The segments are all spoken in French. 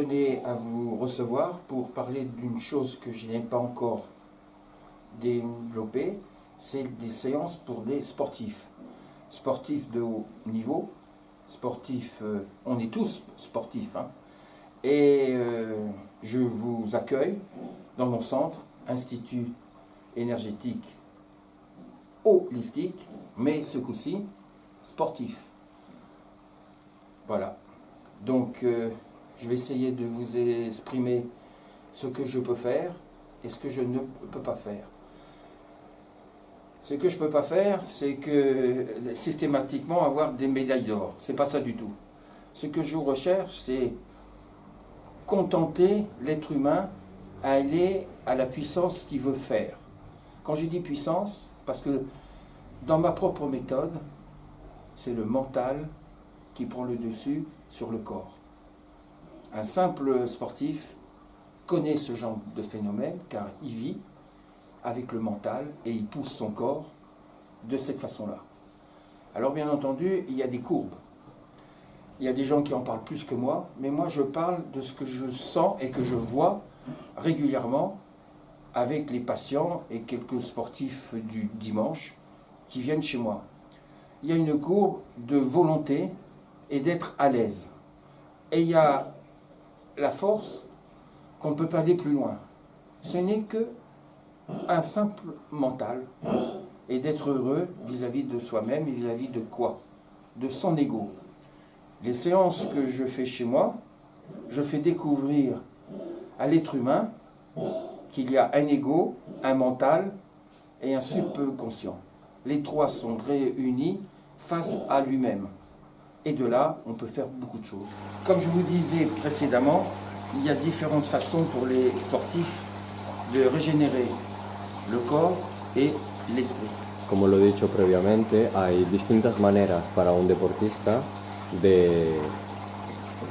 tenais à vous recevoir pour parler d'une chose que je n'ai pas encore développée, c'est des séances pour des sportifs. Sportifs de haut niveau, sportifs, on est tous sportifs, hein, et je vous accueille dans mon centre, Institut énergétique holistique, mais ce coup-ci, sportif. Voilà. Donc, je vais essayer de vous exprimer ce que je peux faire et ce que je ne peux pas faire. Ce que je ne peux pas faire, c'est que systématiquement avoir des médailles d'or. C'est pas ça du tout. Ce que je recherche, c'est contenter l'être humain à aller à la puissance qu'il veut faire. Quand je dis puissance, parce que dans ma propre méthode, c'est le mental qui prend le dessus sur le corps. Un simple sportif connaît ce genre de phénomène car il vit avec le mental et il pousse son corps de cette façon-là. Alors bien entendu, il y a des courbes. Il y a des gens qui en parlent plus que moi, mais moi je parle de ce que je sens et que je vois régulièrement avec les patients et quelques sportifs du dimanche qui viennent chez moi. Il y a une courbe de volonté et d'être à l'aise. Et il y a la force qu'on ne peut pas aller plus loin. Ce n'est que un simple mental et d'être heureux vis-à-vis de soi-même et vis-à-vis de quoi? De son ego. Les séances que je fais chez moi, je fais découvrir à l'être humain qu'il y a un ego, un mental et un subconscient. Les trois sont réunis face à lui-même. Et de là, on peut faire beaucoup de choses. Comme je vous disais précédemment, il y a différentes façons pour les sportifs de régénérer le corps et l'esprit. Como lo he dicho previamente, hay distintas maneras para un deportista de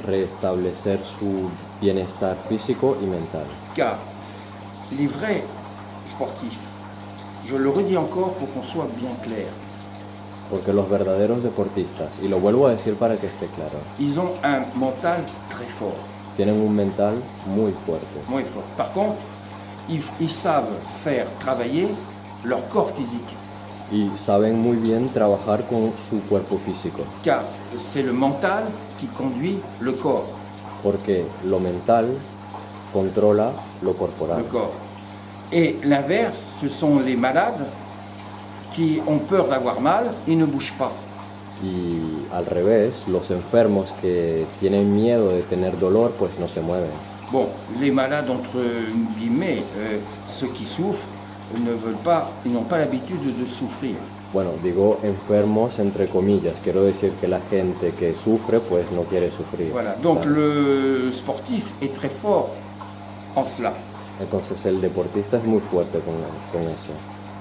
restablecer su bienestar físico y mental. Car les vrais sportifs, je le redis encore pour qu'on soit bien clair, Porque los verdaderos deportistas, y lo vuelvo a decir para que esté claro, ils ont un mental très fort. tienen un mental muy fuerte. Muy fort. Par contre, ils savent faire travailler leur corps physique. Y saben muy bien trabajar con su cuerpo físico. Car c'est le mental qui conduit le corps. Porque lo mental controla lo corporal. Le corps. Et l'inverse, ce sont les malades qui ont peur d'avoir mal et ne bougent pas. Y al revés, los enfermos que tienen miedo de tener dolor, pues no se mueven. Bon, les malades, entre guillemets, ceux qui souffrent, ne veulent pas, ils n'ont pas l'habitude de souffrir. Bueno, digo enfermos entre comillas, quiero decir que la gente que sufre, pues no quiere sufrir. Voilà, donc Claro. le sportif est très fort en cela. Entonces el deportista es muy fuerte con eso.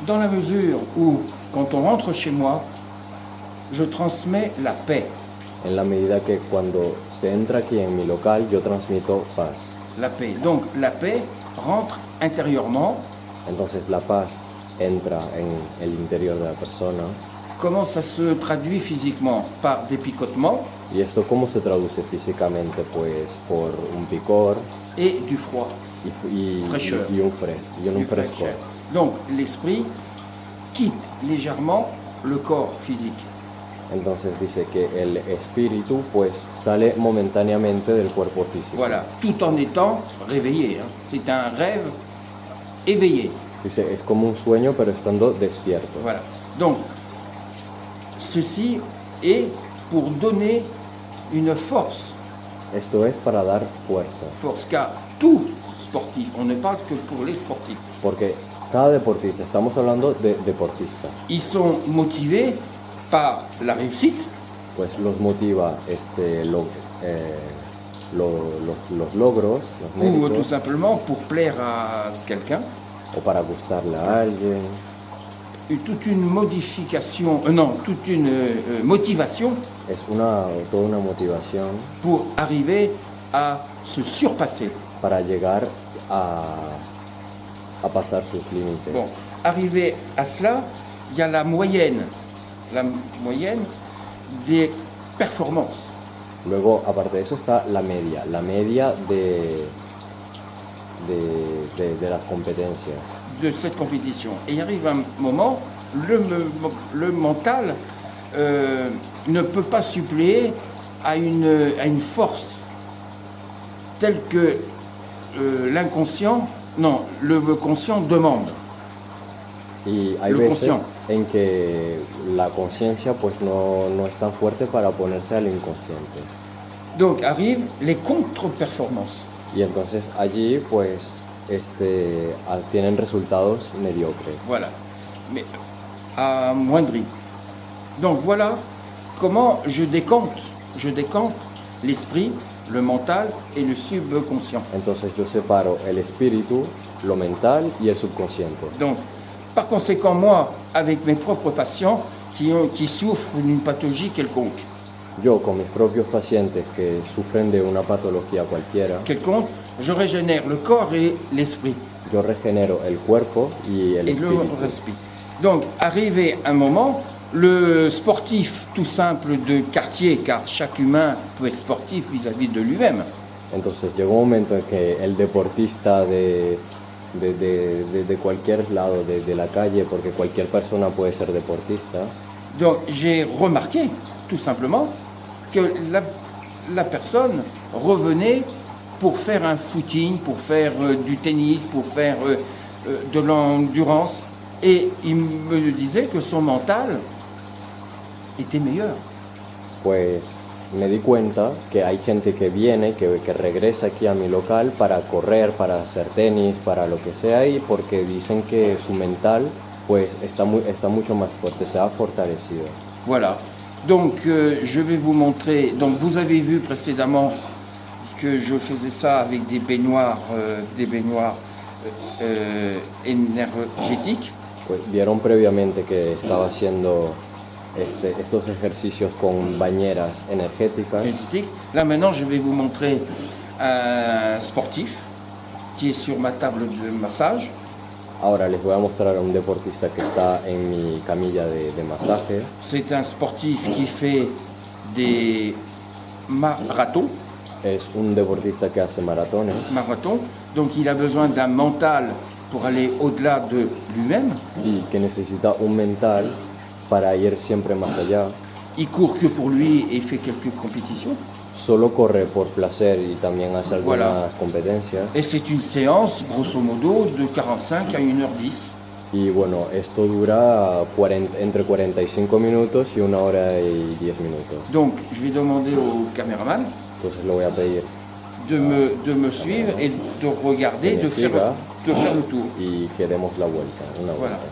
Dans la mesure où, quand on rentre chez moi, je transmets la paix. En la medida que cuando se entra aquí en mi local, yo transmito paz. La paix. Donc la paix rentre intérieurement. Entonces la paz entra en el interior de la persona. Comment ça se traduit physiquement? Par des picotements ¿Y esto cómo se traduce físicamente? Pues por un picor et du froid. Fraîcheur. y un Du fresco. fraîcheur. Donc l'esprit quitte légèrement le corps physique. Entonces dice que el espíritu pues sale momentáneamente del cuerpo físico. Voilà, tout en étant réveillé. Hein. C'est un rêve éveillé. Dice, es como un sueño pero estando despierto. Voilà. Donc, ceci est pour donner une force. Esto es para dar fuerza. Force, car tout sportif, on ne parle que pour les sportifs. Porque cada deportista, estamos hablando de deportistas, Ils sont motivés par la réussite, pues los motiva los logros, los ou tout méritos, simplement pour plaire à quelqu'un. o para gustarle a alguien, Et toute une modification, toute une motivation es toda una motivación pour arriver à se surpasser. para llegar a pasar sus límites. Bon, arrivé à cela, il y a la moyenne des performances. Luego, aparte de eso, está la media de las competencias. de cette compétition. Et il arrive un moment, le mental ne peut pas suppléer à une force telle que l'inconscient, non, le conscient demande. Y hay Lo veces conscient. en que la conciencia pues no es tan fuerte para oponerse al inconsciente. Donc arrivent les contre-performances. Y entonces allí pues tienen resultados mediocres. Voilà. Mais à moindri. Donc voilà comment je décompte l'esprit, le mental et le subconscient. Entonces yo separo el espíritu, lo mental y el subconsciente. Donc, par conséquent, moi, avec mes propres patients qui souffrent d'une pathologie quelconque, Yo con mis propios pacientes que sufren de una patología cualquiera, je régénère le corps et l'esprit. yo regenero el cuerpo y el Et le espíritu. respect. Donc, arrivé un moment, le sportif tout simple de quartier, car chaque humain peut être sportif vis-à-vis de lui-même, Entonces llegó un momento en que el deportista de cualquier lado, de la calle, porque cualquier persona puede ser deportista, donc j'ai remarqué tout simplement que la personne revenait pour faire un footing, pour faire du tennis, pour faire de l'endurance, et il me disait que son mental était meilleur. pues me di cuenta que hay gente que viene, que regresa aquí a mi local para correr, para hacer tenis, para lo que sea, y porque dicen que su mental pues está mucho más fuerte, se ha fortalecido. Voilà. Donc je vais vous montrer. Donc vous avez vu précédemment que je faisais ça avec des baignoires énergétiques. Pues vieron previamente que estaba haciendo estos ejercicios con bañeras energéticas. Là maintenant, je vais vous montrer un sportif qui est sur ma table de massage. Ahora les voy a mostrar a un deportista que está en mi camilla de masaje. C'est un sportif qui fait des marathons. Es un deportista que hace maratones. Donc il a besoin d'un mental pour aller au-delà de lui-même. Y que necesita un mental para ir siempre más allá. Il court que pour lui et fait quelques compétitions. Solo corre por placer y también hace algunas Voilà. competencias. Et c'est une séance, grosso modo, de 45 à 1h10. Y bueno, esto dura entre 45 minutos y 1 hora y 10 minutos. Donc je vais demander au caméraman Entonces le voy a pedir de me suivre et de regarder, Que me de faire siga. le tour. y que demos la vuelta, una Voilà. vuelta.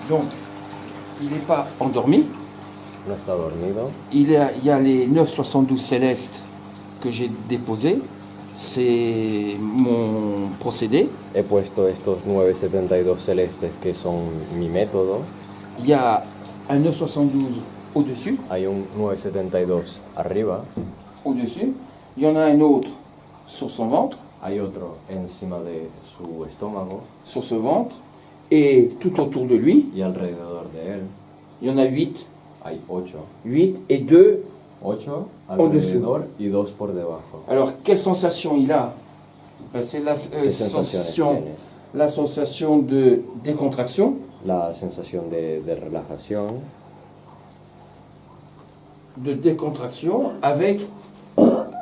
Donc, il n'est pas endormi. No está dormido. Il y a les 972 célestes que j'ai déposés. C'est mon procédé. He puesto estos 972 celestes que son mi método. Il y a un 972 au-dessus. Hay un 972 arriba. Au-dessus. Il y en a un autre sur son ventre, Hay otro encima de su estómago sur ce ventre. Et tout autour de lui, y alrededor de él il y en a 8. hay 8. 8 et 2. 8 Au-dessus. alrededor y 2 por debajo. Alors, quelle sensation il a? Ben, c'est ¿Qué sensaciones tiene? la sensation de décontraction, La sensación de relajación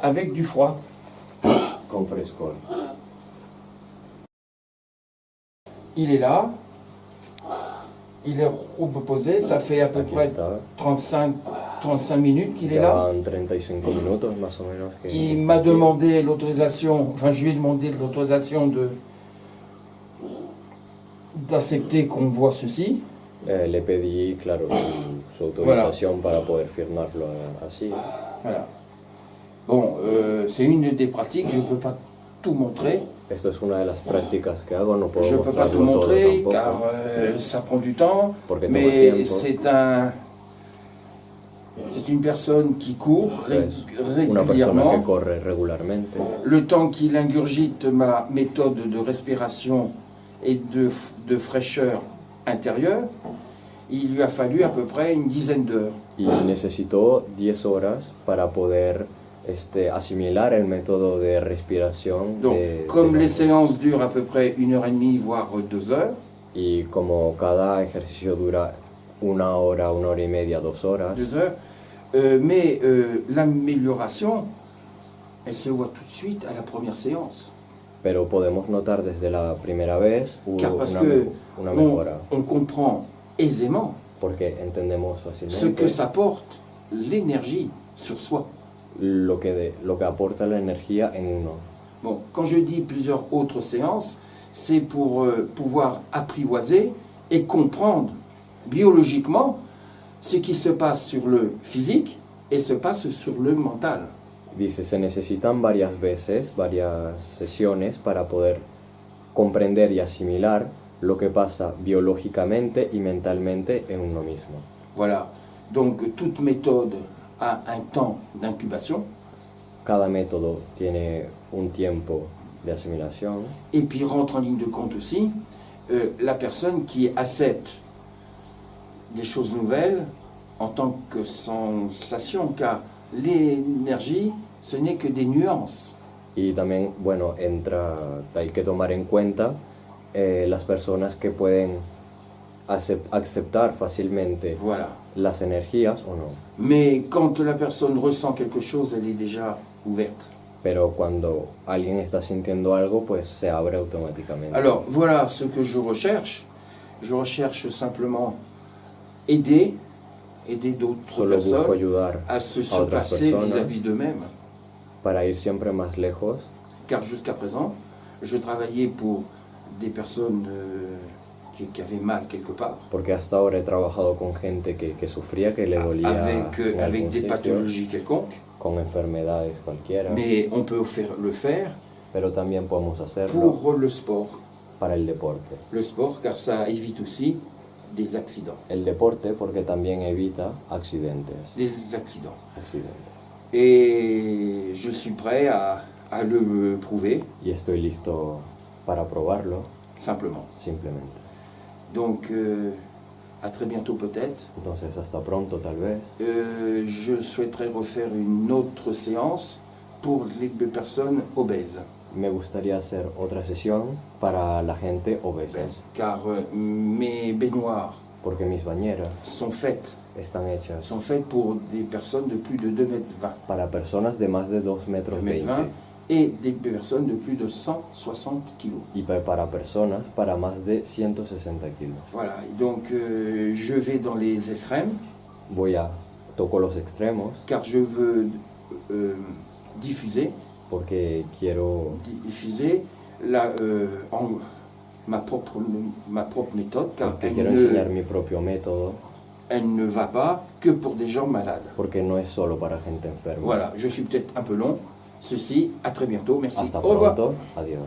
avec du froid. con frescor. Il est là, il est reposé, ça fait à peu Aquí près está. 35 minutes qu'il est Ya là. van 35 minutos más o menos que Il está m'a aquí. demandé l'autorisation, enfin je lui ai demandé l'autorisation d'accepter qu'on voit ceci. Le pedí, claro, su autorización para poder firmarlo así. Voilà. Bon, c'est une des pratiques, je ne peux pas tout montrer. Esto es una de las prácticas que hago, no puedo Je ne peux pas tout mostrarlo todo montrer tampoco. car ça prend du temps, Porque toma mais tiempo. c'est une personne qui court Es una persona que régulièrement. corre regularmente. Le temps qu'il ingurgite ma méthode de respiration, et de fraîcheur intérieure, il lui a fallu à peu près une dizaine d'heures. Y necesitó 10 horas para poder asimilar el método de respiración. Donc, comme les séances durent à peu près 1h30, voire 2 heures, Y como cada ejercicio dura 1 hora, 1 hora y media, 2 horas, 2 heures, mais l'amélioration, elle se voit tout de suite à la première séance. pero podemos notar desde la primera vez Car parce una, que una mejora, on comprend aisément porque entendemos ce que fácilmente ça porte, l'énergie sur soi. lo que aporta la energía en uno. Bon, quand je dis plusieurs autres séances, c'est pour pouvoir apprivoiser et comprendre biologiquement ce qui se passe sur le physique et se passe sur le mental. Dice, se necesitan varias veces, varias sesiones para poder comprender y asimilar lo que pasa biológicamente y mentalmente en uno mismo. Voilà, donc toute méthode a un temps d'incubation Cada método tiene un tiempo de asimilación et puis rentre en ligne de compte aussi la personne qui accepte des choses nouvelles en tant que sensation, car l'énergie, ce n'est que des nuances. y también, bueno, hay que tomar en cuenta las personas que pueden aceptar fácilmente Voilà. las energías o no. Mais quand la personne ressent quelque chose, elle est déjà ouverte. Pero cuando alguien está sintiendo algo, pues se abre automáticamente. Alors voilà ce que je recherche. Je recherche simplement aider d'autres Solo busco personnes ayudar à se a otras surpasser personas vis-à-vis d'eux-mêmes. para ir siempre más lejos, Car jusqu'à présent, je travaillais pour des personnes qui avaient mal quelque part, porque hasta ahora he trabajado con gente que sufría, que le dolía avec en avec algún des sitio, pathologies quelconques. con enfermedades cualquiera, Mais on peut le faire pero también podemos hacerlo pour le sport. para el deporte. Le sport, car ça évite aussi des accidents. El deporte porque también evita accidentes. Des accidents. Et je suis prêt à le prouver, Y estoy listo para probarlo, simplement. simplemente. Donc, à très bientôt peut-être. Entonces, hasta pronto tal vez. Je souhaiterais refaire une autre séance pour les personnes obèses. Me gustaría hacer otra sesión para la gente obesa, Car mes baignoires porque mis bañeras sont faites pour des personnes de plus de 2,20 m para personas de más de 2,20 metros et des personnes de plus de 160 kg. y para personas para más de 160 kilos. Voilà, donc je vais dans les extrêmes Toco los extremos car je veux diffuser porque quiero ma propre méthode, car porque quiero enseñar mi propio método, elle ne va pas que pour des gens malades. porque no es solo para gente enferma. Voilà, je suis peut-être un peu long. Ceci, à très bientôt, merci. Hasta Au revoir. pronto, adiós.